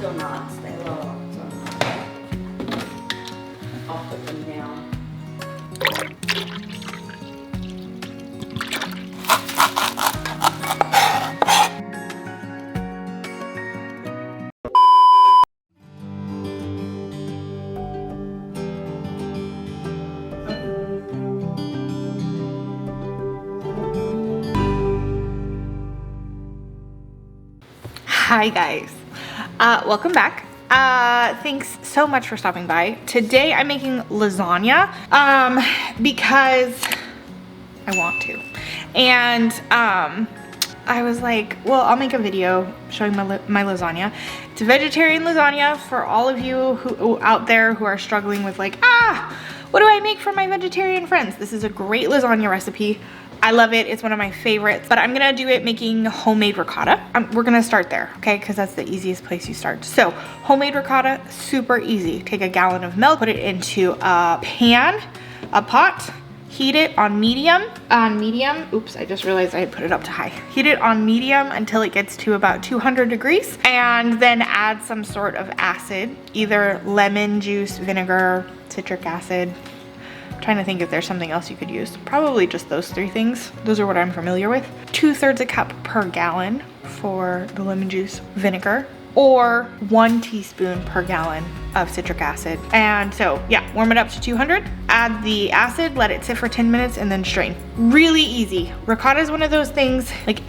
donuts. They love donuts. I'll put them down. Hi guys, welcome back. Thanks so much for stopping by. Today I'm making lasagna because I want to, and I was like, well, I'll make a video showing my lasagna. It's a vegetarian lasagna for all of you who out there who are struggling with like, what do I make for my vegetarian friends? This is a great lasagna recipe. I love it. It's one of my favorites, but I'm gonna do it making homemade ricotta. We're gonna start there, okay? Because that's the easiest place you start. So homemade ricotta, super easy. Take a gallon of milk, put it into a pan, a pot, heat it on medium. Oops, I just realized I had put it up to high. Heat it on medium until it gets to about 200 degrees, and then add some sort of acid, either lemon juice, vinegar, citric acid. Trying to think if there's something else you could use. Probably just those three things. Those are what I'm familiar with. 2/3 a cup per gallon for the lemon juice, vinegar, or 1 teaspoon per gallon of citric acid. And so yeah, warm it up to 200, add the acid, let it sit for 10 minutes and then strain. Really easy. Ricotta is one of those things, like,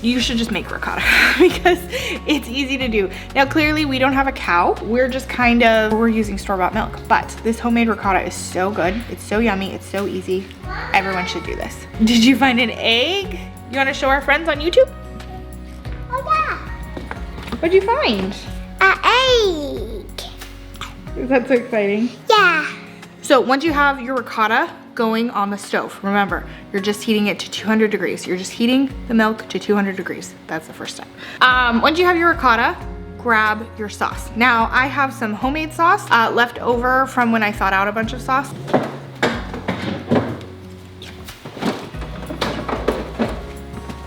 you should just make ricotta because it's easy to do. Now, clearly we don't have a cow. We're just we're using store-bought milk, but this homemade ricotta is so good. It's so yummy, it's so easy. Everyone should do this. Did you find an egg? You wanna show our friends on YouTube? Oh yeah. What'd you find? An egg. Is that so exciting? Yeah. So once you have your ricotta going on the stove, remember, you're just heating it to 200 degrees. You're just heating the milk to 200 degrees. That's the first step. Once you have your ricotta, grab your sauce. Now, I have some homemade sauce left over from when I thawed out a bunch of sauce.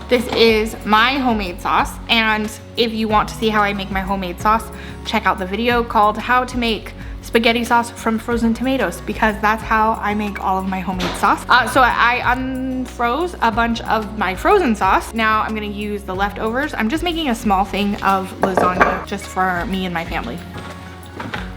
This is my homemade sauce, and if you want to see how I make my homemade sauce, check out the video called How to Make Spaghetti Sauce from Frozen Tomatoes, because that's how I make all of my homemade sauce. So I unfroze a bunch of my frozen sauce. Now I'm gonna use the leftovers. I'm just making a small thing of lasagna just for me and my family.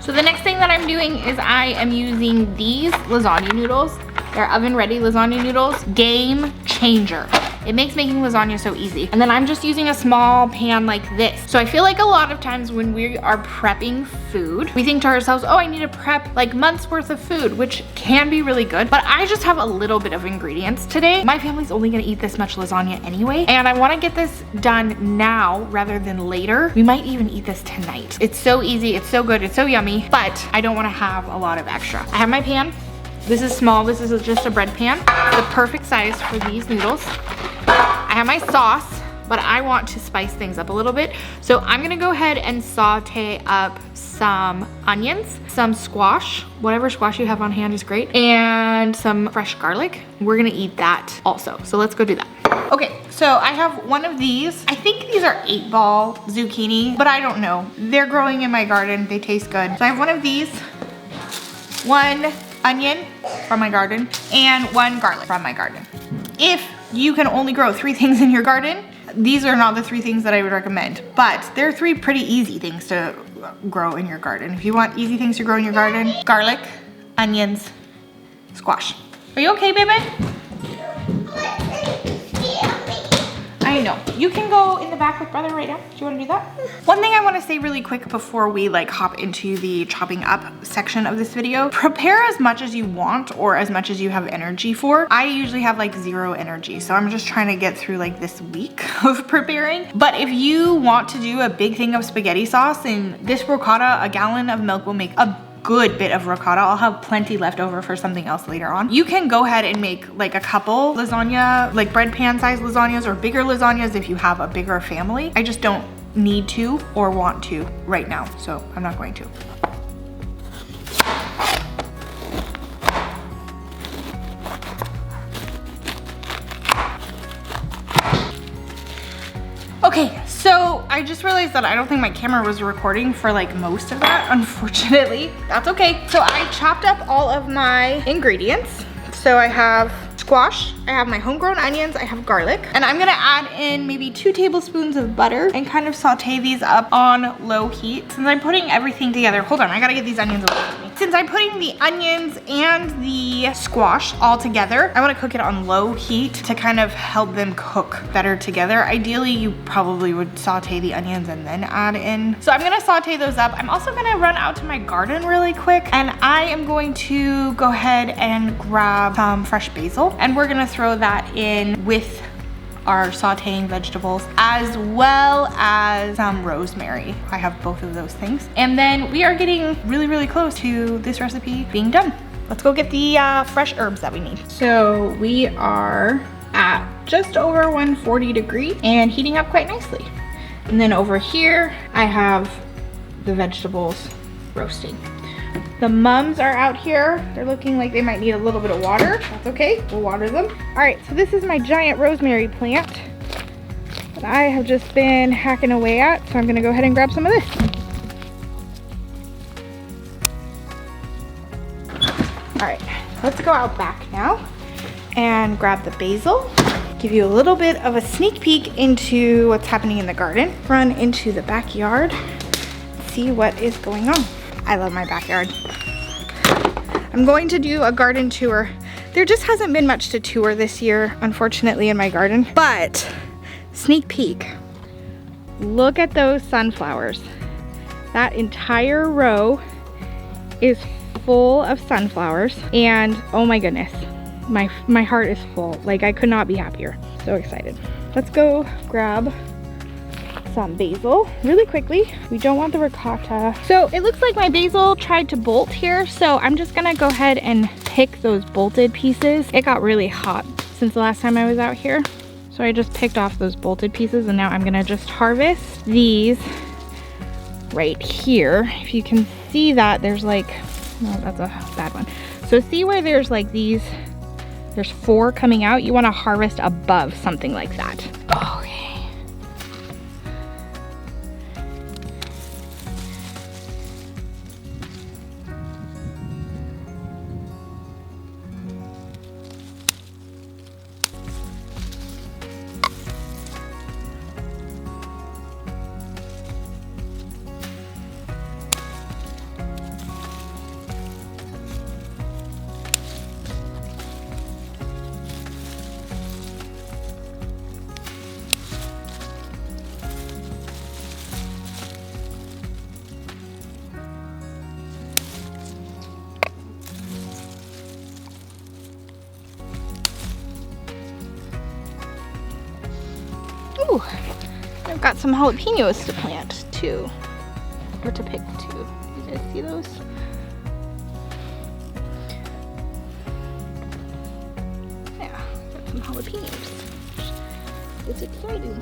So the next thing that I'm doing is I am using these lasagna noodles. They're oven ready lasagna noodles. Game changer. It makes making lasagna so easy. And then I'm just using a small pan like this. So I feel like a lot of times when we are prepping food, we think to ourselves, oh, I need to prep like months worth of food, which can be really good, but I just have a little bit of ingredients today. My family's only gonna eat this much lasagna anyway, and I wanna get this done now rather than later. We might even eat this tonight. It's so easy, it's so good, it's so yummy, but I don't wanna have a lot of extra. I have my pan. This is small, this is just a bread pan. The perfect size for these noodles. I have my sauce, but I want to spice things up a little bit. So I'm gonna go ahead and saute up some onions, some squash, whatever squash you have on hand is great, and some fresh garlic. We're gonna eat that also. So let's go do that. Okay, so I have one of these. I think these are 8-ball zucchini, but I don't know. They're growing in my garden, they taste good. So I have one of these, one onion from my garden, and one garlic from my garden. If you can only grow 3 things in your garden, these are not the 3 things that I would recommend, but they're 3 pretty easy things to grow in your garden. If you want easy things to grow in your garden, garlic, onions, squash. Are you okay, baby? I know. You can go in the back with brother right now. Do you want to do that? One thing I want to say really quick before we like hop into the chopping up section of this video, prepare as much as you want or as much as you have energy for. I usually have like 0 energy, so I'm just trying to get through like this week of preparing. But if you want to do a big thing of spaghetti sauce, and this ricotta, a gallon of milk will make a good bit of ricotta. I'll have plenty left over for something else later on. You can go ahead and make like a couple lasagna, like bread pan size lasagnas or bigger lasagnas if you have a bigger family. I just don't need to or want to right now, so I'm not going to. Okay, so I I just realized that I don't think my camera was recording for like most of that, unfortunately. That's okay. So I chopped up all of my ingredients. So I have squash, I have my homegrown onions, I have garlic, and I'm gonna add in maybe 2 tablespoons of butter and kind of saute these up on low heat. Since I'm putting everything together, hold on, I gotta get these onions away from me. Since I'm putting the onions and the squash all together, I wanna cook it on low heat to kind of help them cook better together. Ideally, you probably would saute the onions and then add in. So I'm gonna saute those up. I'm also gonna run out to my garden really quick, and I am going to go ahead and grab some fresh basil, and we're gonna throw that in with our sauteing vegetables, as well as some rosemary. I have both of those things. And then we are getting really, really close to this recipe being done. Let's go get the fresh herbs that we need. So we are at just over 140 degrees and heating up quite nicely. And then over here, I have the vegetables roasting. The mums are out here. They're looking like they might need a little bit of water. That's okay, we'll water them. All right, so this is my giant rosemary plant that I have just been hacking away at. So I'm gonna go ahead and grab some of this. All right, let's go out back now and grab the basil. Give you a little bit of a sneak peek into what's happening in the garden. Run into the backyard, see what is going on. I love my backyard. I'm going to do a garden tour. There just hasn't been much to tour this year, unfortunately, in my garden, but sneak peek. Look at those sunflowers. That entire row is full of sunflowers, and oh my goodness, my heart is full. Like, I could not be happier. So excited. Let's go grab some basil really quickly. We don't want the ricotta. So it looks like my basil tried to bolt here, so I'm just gonna go ahead and pick those bolted pieces. It got really hot since the last time I was out here, so I just picked off those bolted pieces, and now I'm gonna just harvest these right here. If you can see that, there's like, no, that's a bad one. So see where there's like these, there's 4 coming out. You want to harvest above something like that. Okay. Ooh, I've got some jalapenos to plant too, or to pick too. You guys see those? Yeah, got some jalapenos. It's exciting.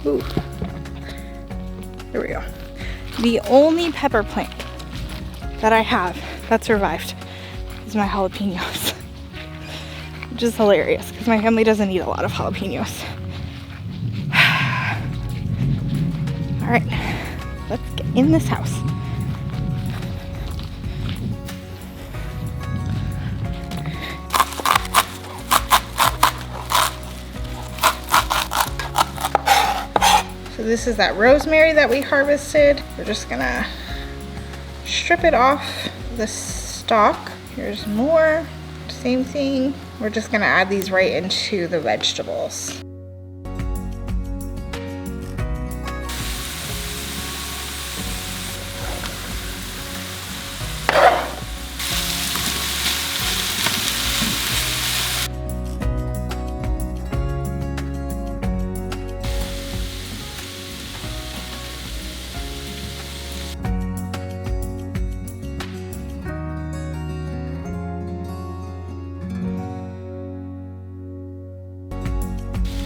Ooh, there we go. The only pepper plant that I have that survived is my jalapenos, which is hilarious because my family doesn't eat a lot of jalapenos. All right, let's get in this house. So this is that rosemary that we harvested. We're just gonna strip it off the stalk. Here's more, same thing. We're just gonna add these right into the vegetables.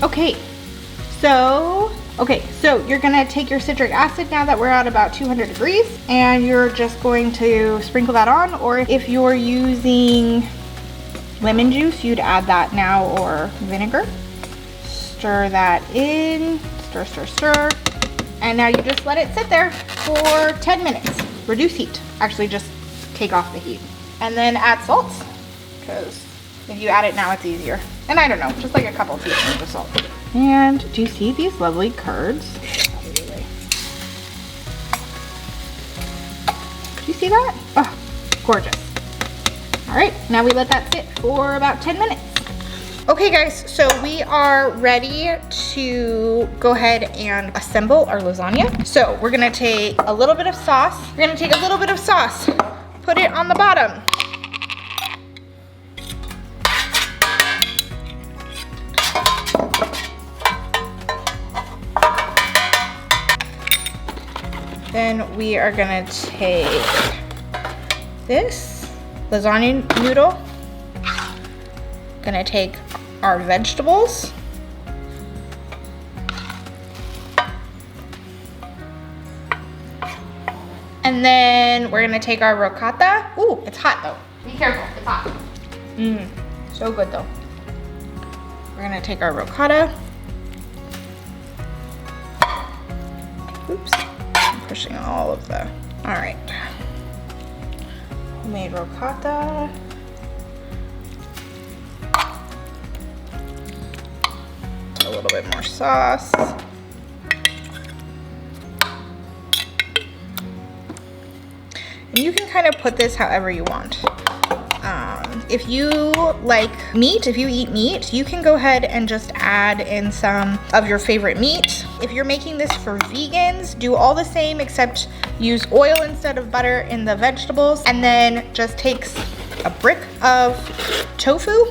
Okay, so you're gonna take your citric acid now that we're at about 200 degrees, and you're just going to sprinkle that on, or if you're using lemon juice, you'd add that now, or vinegar. Stir that in, stir, stir, stir. And now you just let it sit there for 10 minutes. Reduce heat. Actually, just take off the heat. And then add salt, because if you add it now, it's easier. And I don't know, just like a couple teaspoons of salt. And do you see these lovely curds? Do you see that? Oh, gorgeous. All right, now we let that sit for about 10 minutes. Okay guys, so we are ready to go ahead and assemble our lasagna. So we're gonna take a little bit of sauce. We're gonna take a little bit of sauce, put it on the bottom. Then we are gonna take this lasagna noodle. Gonna take our vegetables. And then we're gonna take our ricotta. Ooh, it's hot though. Be careful, it's hot. So good though. We're gonna take our ricotta. Oops, I'm pushing all of the, all right. Homemade ricotta. A little bit more sauce. And you can kind of put this however you want. If you like meat, if you eat meat, you can go ahead and just add in some of your favorite meat. If you're making this for vegans, do all the same except use oil instead of butter in the vegetables, and then just take a brick of tofu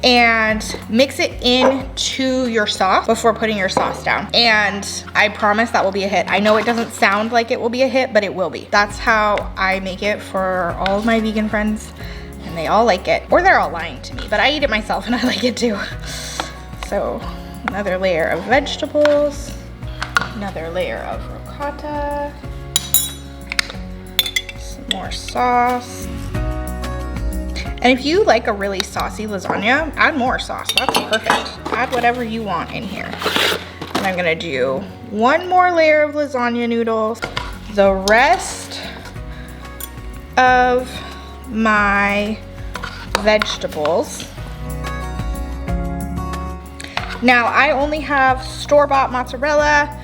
and mix it into your sauce before putting your sauce down. And I promise that will be a hit. I know it doesn't sound like it will be a hit, but it will be. That's how I make it for all of my vegan friends, and they all like it. Or they're all lying to me, but I eat it myself and I like it too. So another layer of vegetables, another layer of ricotta, some more sauce. And if you like a really saucy lasagna, add more sauce. That's perfect. Add whatever you want in here. And I'm gonna do one more layer of lasagna noodles. The rest of my vegetables. Now, I only have store-bought mozzarella.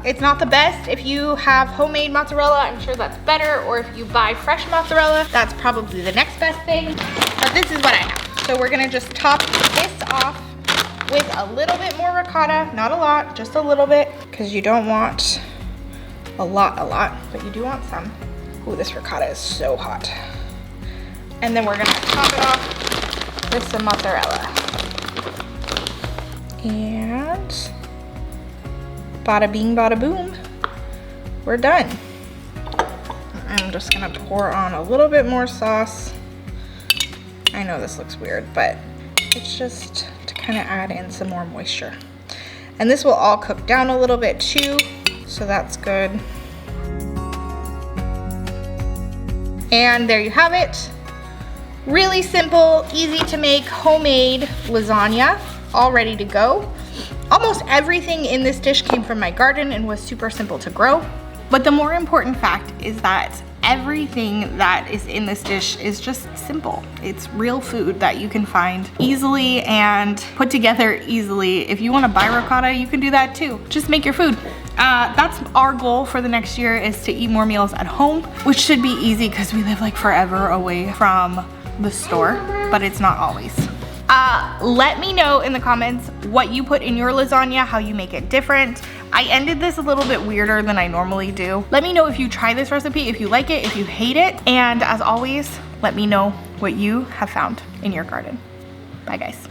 It's not the best. If you have homemade mozzarella, I'm sure that's better. Or if you buy fresh mozzarella, that's probably the next best thing. But this is what I have. So we're gonna just top this off with a little bit more ricotta. Not a lot, just a little bit, because you don't want a lot, but you do want some. Ooh, this ricotta is so hot. And then we're gonna top it off with some mozzarella. And bada bing, bada boom, we're done. I'm just gonna pour on a little bit more sauce. I know this looks weird, but it's just to kind of add in some more moisture. And this will all cook down a little bit too, so that's good. And there you have it. Really simple, easy to make, homemade lasagna. All ready to go. Almost everything in this dish came from my garden and was super simple to grow. But the more important fact is that everything that is in this dish is just simple. It's real food that you can find easily and put together easily. If you want to buy ricotta, you can do that too. Just make your food. That's our goal for the next year, is to eat more meals at home, which should be easy because we live like forever away from the store, but it's not always. Let me know in the comments what you put in your lasagna, how you make it different. I ended this a little bit weirder than I normally do. Let me know if you try this recipe, if you like it, if you hate it. And as always, let me know what you have found in your garden. Bye guys.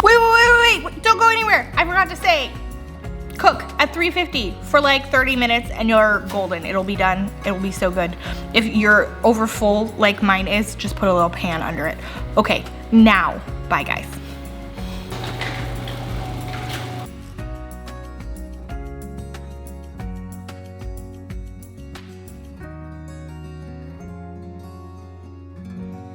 Wait, don't go anywhere. I forgot to say, cook at 350 for like 30 minutes and you're golden. It'll be done. It'll be so good. If you're over full like mine is, just put a little pan under it. Okay, now, bye guys.